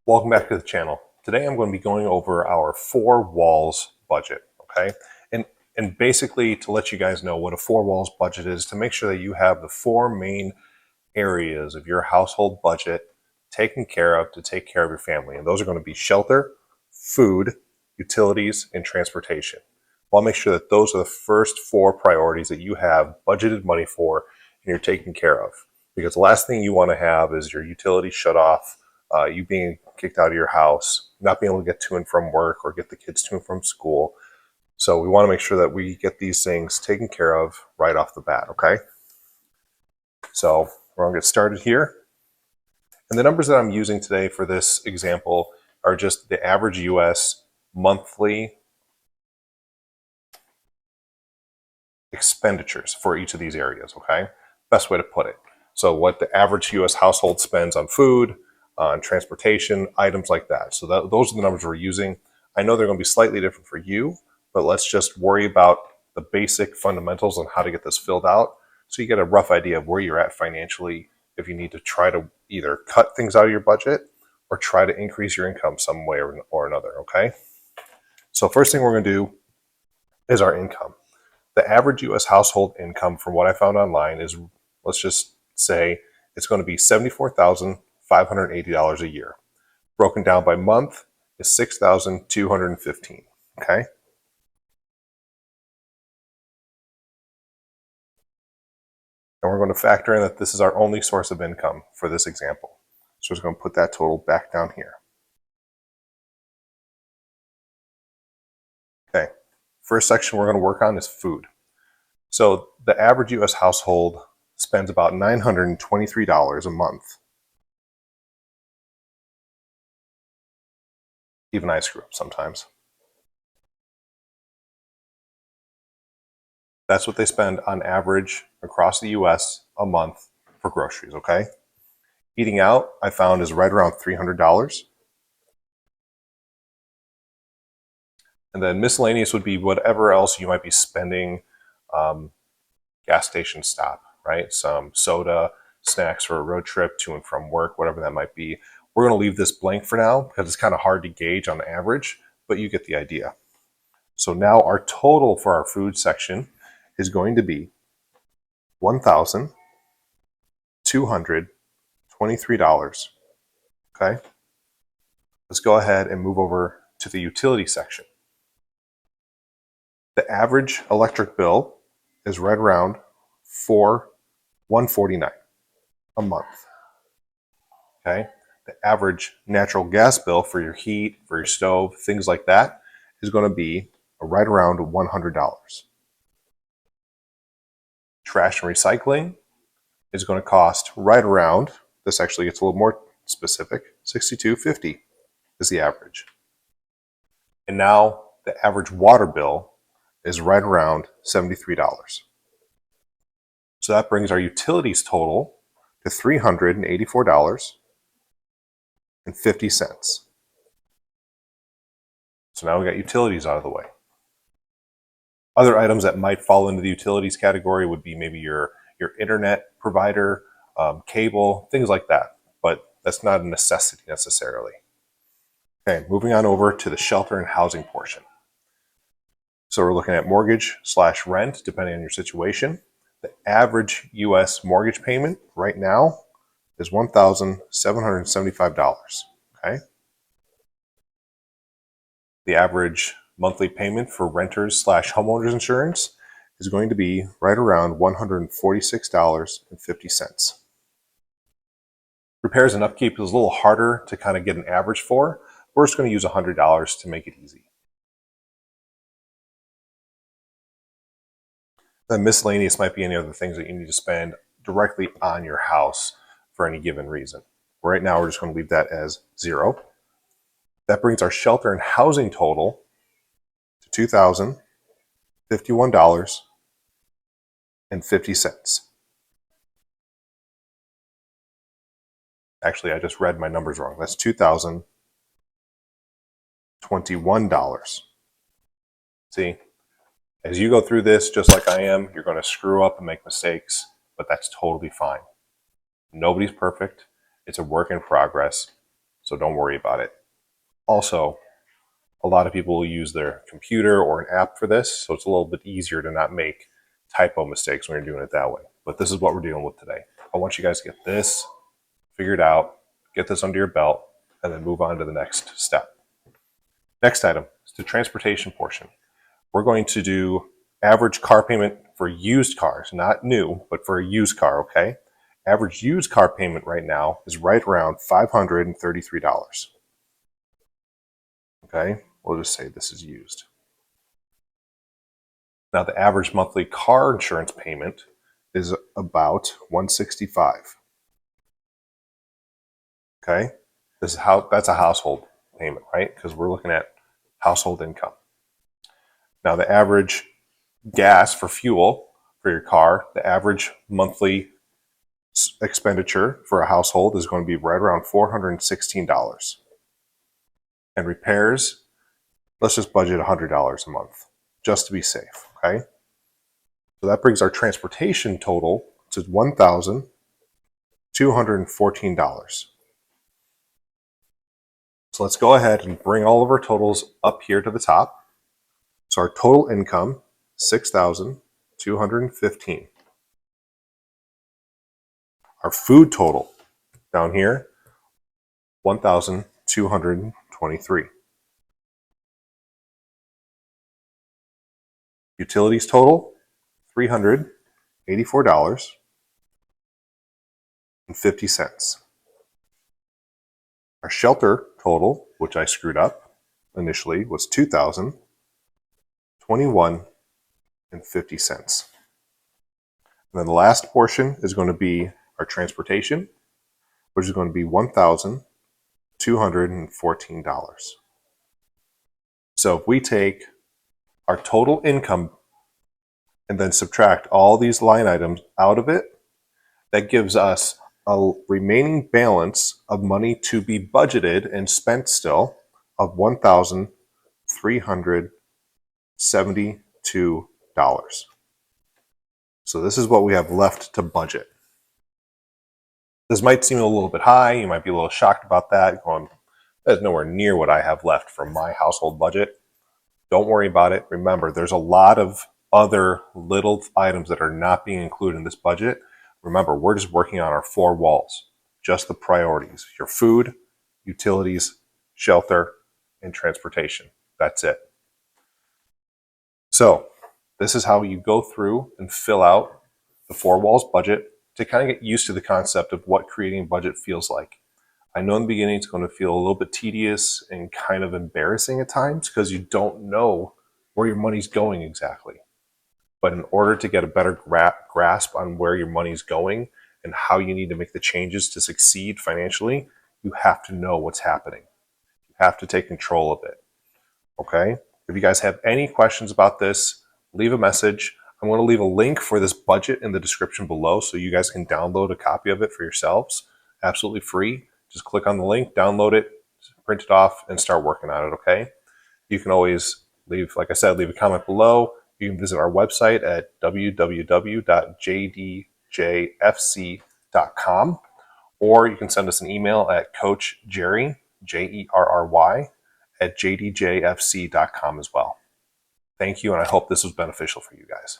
Welcome back to the channel. Today I'm going to be going over our four walls budget, okay? And basically to let you guys know what a four walls budget is, to make sure that you have the four main areas of your household budget taken care of to take care of your family. And those are going to be shelter, food, utilities, and transportation. Well, I'll make sure that those are the first four priorities that you have budgeted money for and you're taking care of. Because the last thing you want to have is your utilities shut off, you being kicked out of your house, not being able to get to and from work or get the kids to and from school. So we want to make sure that we get these things taken care of right off the bat, okay? So we're going to get started here. And the numbers that I'm using today for this example are just the average US monthly expenditures for each of these areas, okay? Best way to put it. So what the average US household spends on food, on transportation, items like that. So those are the numbers we're using. I know they're going to be slightly different for you, but let's just worry about the basic fundamentals on how to get this filled out so you get a rough idea of where you're at financially if you need to try to either cut things out of your budget or try to increase your income some way or another, okay? So first thing we're going to do is our income. The average US household income from what I found online is, let's just say, it's going to be $74,580 a year. Broken down by month is $6,215, okay? And we're going to factor in that this is our only source of income for this example. So we're just going to put that total back down here. Okay, first section we're going to work on is food. So the average US household spends about $923 a month. Even I screw up sometimes. That's what they spend on average across the US a month for groceries, okay? Eating out, I found, is right around $300. And then miscellaneous would be whatever else you might be spending, gas station stop, right? Some soda, snacks for a road trip to and from work, whatever that might be. We're going to leave this blank for now because it's kind of hard to gauge on average, but you get the idea. So now our total for our food section is going to be $1,223. Okay? Let's go ahead and move over to the utility section. The average electric bill is right around $149 a month. Okay? The average natural gas bill for your heat, for your stove, things like that is going to be right around $100. Trash and recycling is going to cost right around, this actually gets a little more specific, $62.50 is the average. And now the average water bill is right around $73. So that brings our utilities total to $384.50. So now we got utilities out of the way. Other items that might fall into the utilities category would be maybe your internet provider, cable, things like that. But that's not a necessity necessarily. Okay, moving on over to the shelter and housing portion. So we're looking at mortgage/rent, depending on your situation. The average US mortgage payment right now is $1,775. Okay. The average monthly payment for renters/homeowners insurance is going to be right around $146.50. Repairs and upkeep is a little harder to kind of get an average for. We're just going to use $100 to make it easy. Then miscellaneous might be any other things that you need to spend directly on your house for any given reason. Right now, we're just going to leave that as $0. That brings our shelter and housing total to $2,051.50. Actually, I just read my numbers wrong. That's $2,021. See, as you go through this, just like I am, you're going to screw up and make mistakes, but that's totally fine. Nobody's perfect. It's a work in progress. So so don't worry about it. Also, a lot of people will use their computer or an app for this, so it's a little bit easier to not make typo mistakes when you're doing it that way. But this is what we're dealing with today. I want you guys to get this figured out, get this under your belt, and then move on to the next step. Next item is the transportation portion. We're going to do average car payment for used cars, not new, but for a used car, okay? Average used car payment right now is right around $533. Okay, we'll just say this is used. Now the average monthly car insurance payment is about $165. Okay, this is how that's a household payment, right? Because we're looking at household income. Now the average gas for fuel for your car, the average monthly expenditure for a household is going to be right around $416. And repairs, let's just budget $100 a month just to be safe, okay? So that brings our transportation total to $1,214. So let's go ahead and bring all of our totals up here to the top. So our total income, $6,215. Our food total down here, $1,223. Utilities total, $384.50. Our shelter total, which I screwed up initially, was $2,021.50. And then the last portion is going to be our transportation, which is going to be $1,214. So if we take our total income and then subtract all these line items out of it, that gives us a remaining balance of money to be budgeted and spent still of $1,372. So this is what we have left to budget. This might seem a little bit high. You might be a little shocked about that, going, that's nowhere near what I have left from my household budget. Don't worry about it. Remember, there's a lot of other little items that are not being included in this budget. Remember, we're just working on our four walls, just the priorities: your food, utilities, shelter, and transportation. That's it. So this is how you go through and fill out the four walls budget to kind of get used to the concept of what creating a budget feels like. I know in the beginning it's going to feel a little bit tedious and kind of embarrassing at times because you don't know where your money's going exactly. But in order to get a better grasp on where your money's going and how you need to make the changes to succeed financially, you have to know what's happening. You have to take control of it. Okay? If you guys have any questions about this, leave a message. I'm going to leave a link for this budget in the description below so you guys can download a copy of it for yourselves. Absolutely free. Just click on the link, download it, print it off, and start working on it, okay? You can always leave, like I said, leave a comment below. You can visit our website at www.jdjfc.com, or you can send us an email at coachjerry, Jerry, at jdjfc.com as well. Thank you, and I hope this was beneficial for you guys.